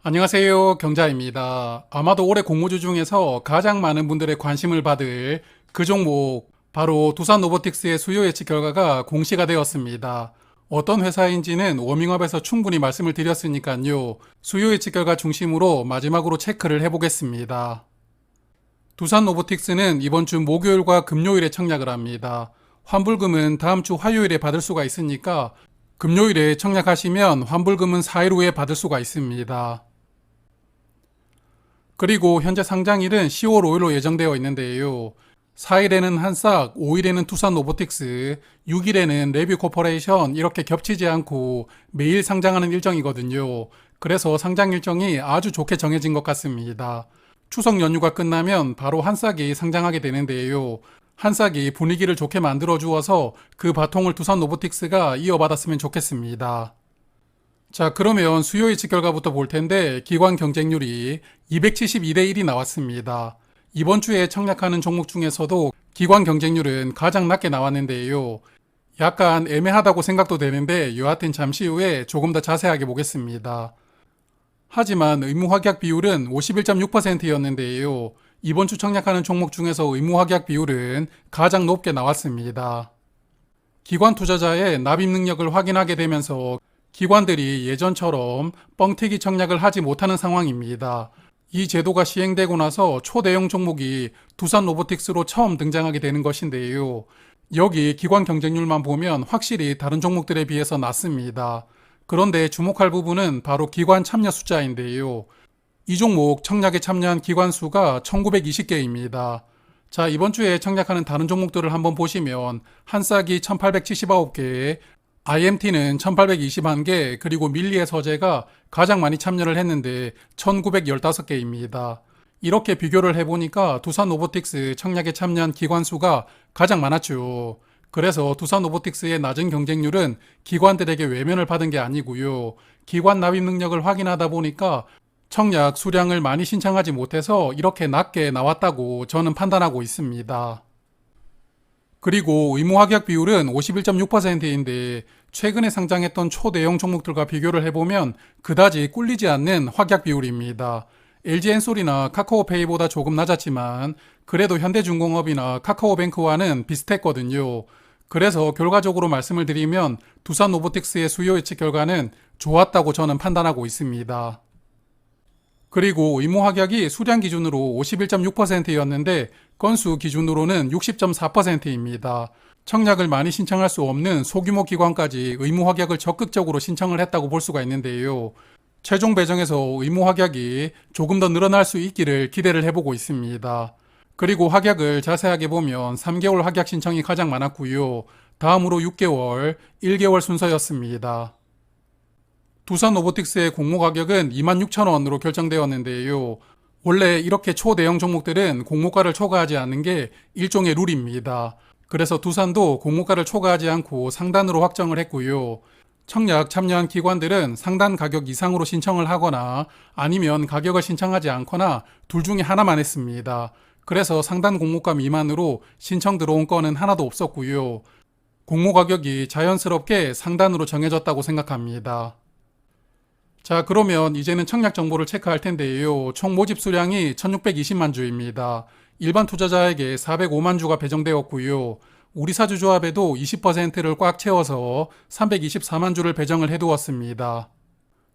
안녕하세요. 경자입니다. 아마도 올해 공모주 중에서 가장 많은 분들의 관심을 받을 그 종목, 바로 두산 로보틱스의 수요 예측 결과가 공시가 되었습니다. 어떤 회사인지는 워밍업에서 충분히 말씀을 드렸으니까요. 수요 예측 결과 중심으로 마지막으로 체크를 해보겠습니다. 두산 로보틱스는 이번 주 목요일과 금요일에 청약을 합니다. 환불금은 다음 주 화요일에 받을 수가 있으니까 금요일에 청약하시면 환불금은 4일 후에 받을 수가 있습니다. 그리고 현재 상장일은 10월 5일로 예정되어 있는데요. 4일에는 한싹, 5일에는 두산 로보틱스, 6일에는 레뷰 코퍼레이션 이렇게 겹치지 않고 매일 상장하는 일정이거든요. 그래서 상장 일정이 아주 좋게 정해진 것 같습니다. 추석 연휴가 끝나면 바로 한싹이 상장하게 되는데요. 한싹이 분위기를 좋게 만들어 주어서 그 바통을 두산 로보틱스가 이어받았으면 좋겠습니다. 자, 그러면 수요 예측 결과부터 볼 텐데 기관 경쟁률이 272대 1이 나왔습니다. 이번 주에 청약하는 종목 중에서도 기관 경쟁률은 가장 낮게 나왔는데요. 약간 애매하다고 생각도 되는데 여하튼 잠시 후에 조금 더 자세하게 보겠습니다. 하지만 의무 확약 비율은 51.6%였는데요. 이번 주 청약하는 종목 중에서 의무 확약 비율은 가장 높게 나왔습니다. 기관 투자자의 납입 능력을 확인하게 되면서 기관들이 예전처럼 뻥튀기 청약을 하지 못하는 상황입니다. 이 제도가 시행되고 나서 초대형 종목이 두산 로보틱스로 처음 등장하게 되는 것인데요. 여기 기관 경쟁률만 보면 확실히 다른 종목들에 비해서 낮습니다. 그런데 주목할 부분은 바로 기관 참여 숫자인데요. 이 종목 청약에 참여한 기관 수가 1920개입니다. 자, 이번 주에 청약하는 다른 종목들을 한번 보시면 한싹이 1879개, IMT는 1821개, 그리고 밀리의 서재가 가장 많이 참여를 했는데 1915개입니다. 이렇게 비교를 해보니까 두산 로보틱스 청약에 참여한 기관 수가 가장 많았죠. 그래서 두산 로보틱스의 낮은 경쟁률은 기관들에게 외면을 받은 게 아니고요. 기관 납입 능력을 확인하다 보니까 청약 수량을 많이 신청하지 못해서 이렇게 낮게 나왔다고 저는 판단하고 있습니다. 그리고 의무 확약 비율은 51.6%인데 최근에 상장했던 초대형 종목들과 비교를 해보면 그다지 꿀리지 않는 확약 비율입니다. LG엔솔이나 카카오페이보다 조금 낮았지만 그래도 현대중공업이나 카카오뱅크와는 비슷했거든요. 그래서 결과적으로 말씀을 드리면 두산 로보틱스의 수요 예측 결과는 좋았다고 저는 판단하고 있습니다. 그리고 의무 확약이 수량 기준으로 51.6%였는데 건수 기준으로는 60.4%입니다. 청약을 많이 신청할 수 없는 소규모 기관까지 의무 확약을 적극적으로 신청을 했다고 볼 수가 있는데요. 최종 배정에서 의무 확약이 조금 더 늘어날 수 있기를 기대를 해보고 있습니다. 그리고 확약을 자세하게 보면 3개월 확약 신청이 가장 많았고요. 다음으로 6개월, 1개월 순서였습니다. 두산 로보틱스의 공모 가격은 26,000원으로 결정되었는데요. 원래 이렇게 초대형 종목들은 공모가를 초과하지 않는 게 일종의 룰입니다. 그래서 두산도 공모가를 초과하지 않고 상단으로 확정을 했고요. 청약 참여한 기관들은 상단 가격 이상으로 신청을 하거나 아니면 가격을 신청하지 않거나 둘 중에 하나만 했습니다. 그래서 상단 공모가 미만으로 신청 들어온 건은 하나도 없었고요. 공모 가격이 자연스럽게 상단으로 정해졌다고 생각합니다. 자, 그러면 이제는 청약 정보를 체크할 텐데요. 총 모집 수량이 1620만 주입니다. 일반 투자자에게 405만 주가 배정되었고요. 우리사주조합에도 20%를 꽉 채워서 324만 주를 배정을 해두었습니다.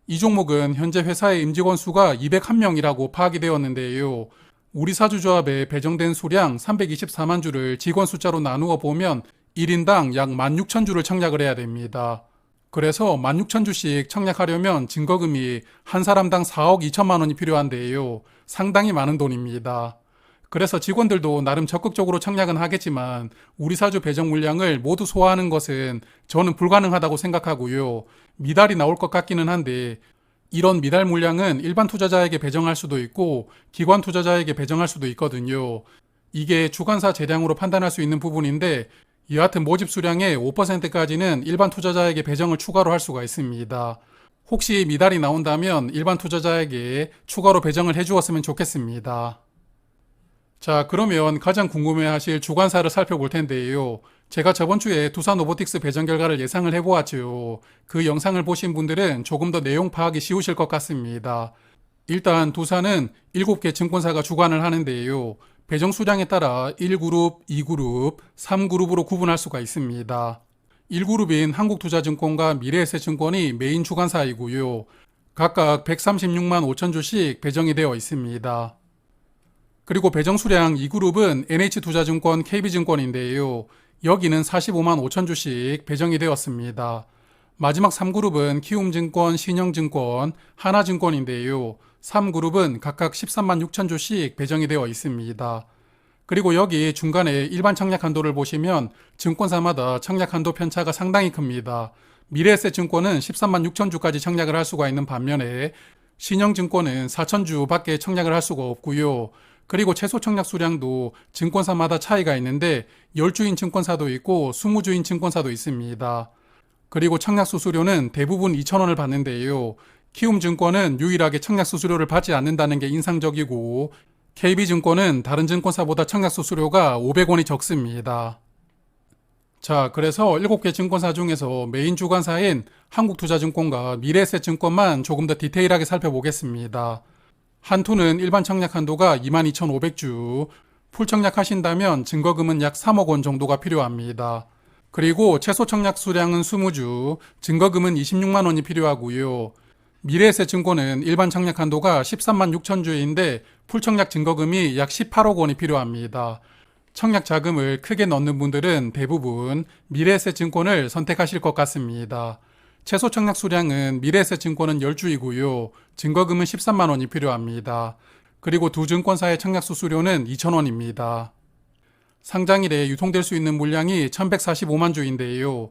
이 종목은 현재 회사의 임직원 수가 201명이라고 파악이 되었는데요. 우리사주조합에 배정된 수량 324만 주를 직원 숫자로 나누어 보면 1인당 약 16,000주를 청약을 해야 됩니다. 그래서 16,000주씩 청약하려면 증거금이 한 사람당 4억 2천만 원이 필요한데요. 상당히 많은 돈입니다. 그래서 직원들도 나름 적극적으로 청약은 하겠지만 우리 사주 배정 물량을 모두 소화하는 것은 저는 불가능하다고 생각하고요. 미달이 나올 것 같기는 한데 이런 미달 물량은 일반 투자자에게 배정할 수도 있고 기관 투자자에게 배정할 수도 있거든요. 이게 주관사 재량으로 판단할 수 있는 부분인데 여하튼 모집 수량의 5%까지는 일반 투자자에게 배정을 추가로 할 수가 있습니다. 혹시 미달이 나온다면 일반 투자자에게 추가로 배정을 해주었으면 좋겠습니다. 자, 그러면 가장 궁금해하실 주관사를 살펴볼 텐데요. 제가 저번 주에 두산 로보틱스 배정 결과를 예상을 해보았죠. 그 영상을 보신 분들은 조금 더 내용 파악이 쉬우실 것 같습니다. 일단 두산은 7개 증권사가 주관을 하는데요. 배정 수량에 따라 1그룹, 2그룹, 3그룹으로 구분할 수가 있습니다. 1그룹인 한국투자증권과 미래에셋증권이 메인 주관사이고요. 각각 136만 5천 주씩 배정이 되어 있습니다. 그리고 배정 수량 2그룹은 NH투자증권, KB증권인데요. 여기는 45만 5천 주씩 배정이 되었습니다. 마지막 3그룹은 키움증권, 신영증권, 하나증권인데요. 3그룹은 각각 13만 6천 주씩 배정이 되어 있습니다. 그리고 여기 중간에 일반 청약 한도를 보시면 증권사마다 청약 한도 편차가 상당히 큽니다. 미래에셋증권은 13만 6천 주까지 청약을 할 수가 있는 반면에 신영증권은 4천 주밖에 청약을 할 수가 없고요. 그리고 최소 청약 수량도 증권사마다 차이가 있는데 10주인 증권사도 있고 20주인 증권사도 있습니다. 그리고 청약 수수료는 대부분 2,000원을 받는데요. 키움증권은 유일하게 청약 수수료를 받지 않는다는 게 인상적이고 KB증권은 다른 증권사보다 청약 수수료가 500원이 적습니다. 자, 그래서 7개 증권사 중에서 메인 주관사인 한국투자증권과 미래에셋증권만 조금 더 디테일하게 살펴보겠습니다. 한투는 일반 청약 한도가 22,500주, 풀 청약하신다면 증거금은 약 3억 원 정도가 필요합니다. 그리고 최소 청약 수량은 20주, 증거금은 26만 원이 필요하고요. 미래에셋증권은 일반 청약 한도가 13만 6천 주인데 풀 청약 증거금이 약 18억 원이 필요합니다. 청약 자금을 크게 넣는 분들은 대부분 미래에셋증권을 선택하실 것 같습니다. 최소 청약 수량은 미래에셋증권은 10주이고요. 증거금은 13만 원이 필요합니다. 그리고 두 증권사의 청약 수수료는 2,000원입니다. 상장일에 유통될 수 있는 물량이 1145만 주인데요.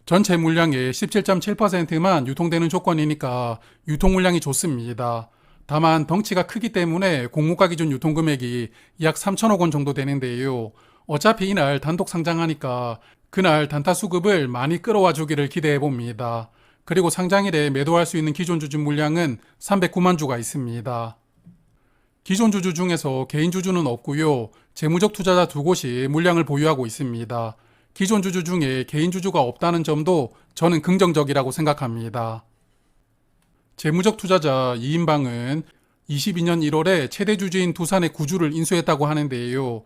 전체 물량의 17.7%만 유통되는 조건이니까 유통 물량이 좋습니다. 다만 덩치가 크기 때문에 공모가 기준 유통금액이 약 3천억 원 정도 되는데요. 어차피 이날 단독 상장하니까 그날 단타 수급을 많이 끌어와 주기를 기대해 봅니다. 그리고 상장일에 매도할 수 있는 기존 주주 물량은 309만 주가 있습니다. 기존 주주 중에서 개인 주주는 없고요. 재무적 투자자 2곳이 물량을 보유하고 있습니다. 기존 주주 중에 개인 주주가 없다는 점도 저는 긍정적이라고 생각합니다. 재무적 투자자 이인방은 22년 1월에 최대 주주인 두산의 구주를 인수했다고 하는데요.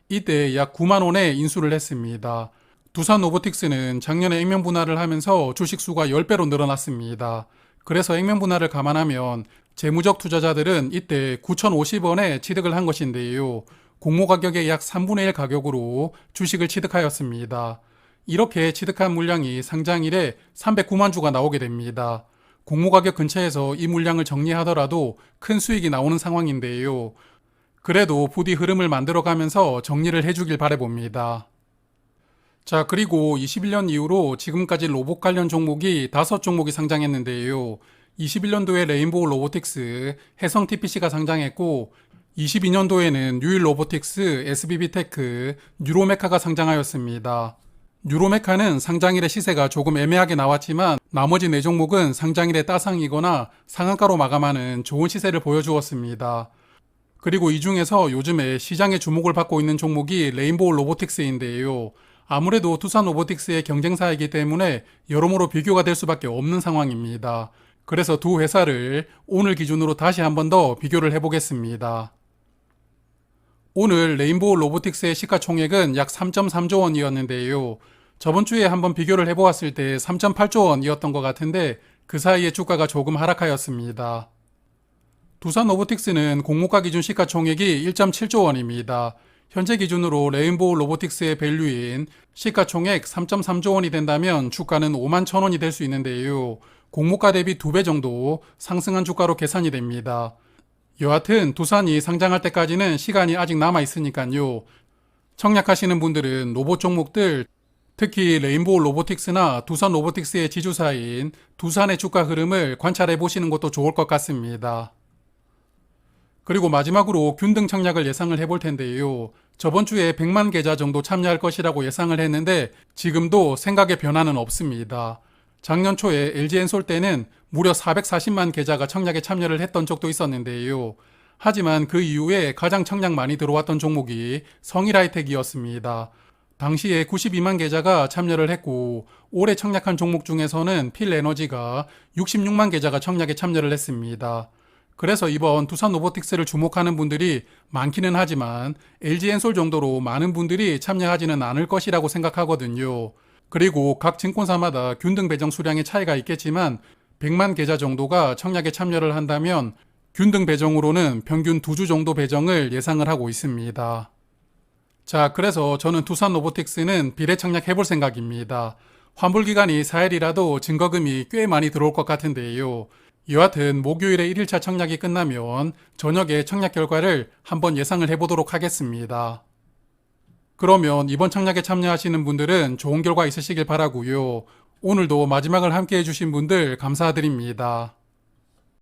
이때 약 9만 원에 인수를 했습니다. 두산 로보틱스는 작년에 액면 분할을 하면서 주식 수가 10배로 늘어났습니다. 그래서 액면 분할을 감안하면 재무적 투자자들은 이때 9,050원에 취득을 한 것인데요. 공모 가격의 약 3분의 1 가격으로 주식을 취득하였습니다. 이렇게 취득한 물량이 상장일에 309만 주가 나오게 됩니다. 공모 가격 근처에서 이 물량을 정리하더라도 큰 수익이 나오는 상황인데요. 그래도 부디 흐름을 만들어가면서 정리를 해주길 바라봅니다. 자, 그리고 21년 이후로 지금까지 로봇 관련 종목이 5종목이 상장했는데요. 21년도에 레인보우 로보틱스, 해성 TPC가 상장했고 22년도에는 뉴일 로보틱스, SBB테크, 뉴로메카가 상장하였습니다. 뉴로메카는 상장일의 시세가 조금 애매하게 나왔지만 나머지 4종목은 상장일의 따상이거나 상한가로 마감하는 좋은 시세를 보여주었습니다. 그리고 이 중에서 요즘에 시장의 주목을 받고 있는 종목이 레인보우 로보틱스인데요. 아무래도 두산 로보틱스의 경쟁사이기 때문에 여러모로 비교가 될 수밖에 없는 상황입니다. 그래서 두 회사를 오늘 기준으로 다시 한 번 더 비교를 해보겠습니다. 오늘 레인보우 로보틱스의 시가총액은 약 3.3조 원이었는데요. 저번 주에 한번 비교를 해보았을 때 3.8조 원이었던 것 같은데 그 사이에 주가가 조금 하락하였습니다. 두산 로보틱스는 공모가 기준 시가총액이 1.7조 원입니다. 현재 기준으로 레인보우 로보틱스의 밸류인 시가총액 3.3조 원이 된다면 주가는 5만 1,000원이 될 수 있는데요. 공모가 대비 2배 정도 상승한 주가로 계산이 됩니다. 여하튼 두산이 상장할 때까지는 시간이 아직 남아 있으니까요. 청약하시는 분들은 로봇 종목들, 특히 레인보우 로보틱스나 두산 로보틱스의 지주사인 두산의 주가 흐름을 관찰해 보시는 것도 좋을 것 같습니다. 그리고 마지막으로 균등 청약을 예상을 해볼 텐데요. 저번 주에 100만 계좌 정도 참여할 것이라고 예상을 했는데 지금도 생각의 변화는 없습니다. 작년 초에 LG엔솔 때는 무려 440만 계좌가 청약에 참여를 했던 적도 있었는데요. 하지만 그 이후에 가장 청약 많이 들어왔던 종목이 성일하이텍이었습니다. 당시에 92만 계좌가 참여를 했고 올해 청약한 종목 중에서는 필에너지가 66만 계좌가 청약에 참여를 했습니다. 그래서 이번 두산 로보틱스를 주목하는 분들이 많기는 하지만 LG 엔솔 정도로 많은 분들이 참여하지는 않을 것이라고 생각하거든요. 그리고 각 증권사마다 균등 배정 수량의 차이가 있겠지만 100만 계좌 정도가 청약에 참여를 한다면 균등 배정으로는 평균 2주 정도 배정을 예상을 하고 있습니다. 자, 그래서 저는 두산 로보틱스는 비례 청약해볼 생각입니다. 환불 기간이 4일이라도 증거금이 꽤 많이 들어올 것 같은데요. 여하튼 목요일에 1일차 청약이 끝나면 저녁에 청약 결과를 한번 예상을 해보도록 하겠습니다. 그러면 이번 청약에 참여하시는 분들은 좋은 결과 있으시길 바라고요. 오늘도 마지막을 함께 해주신 분들 감사드립니다.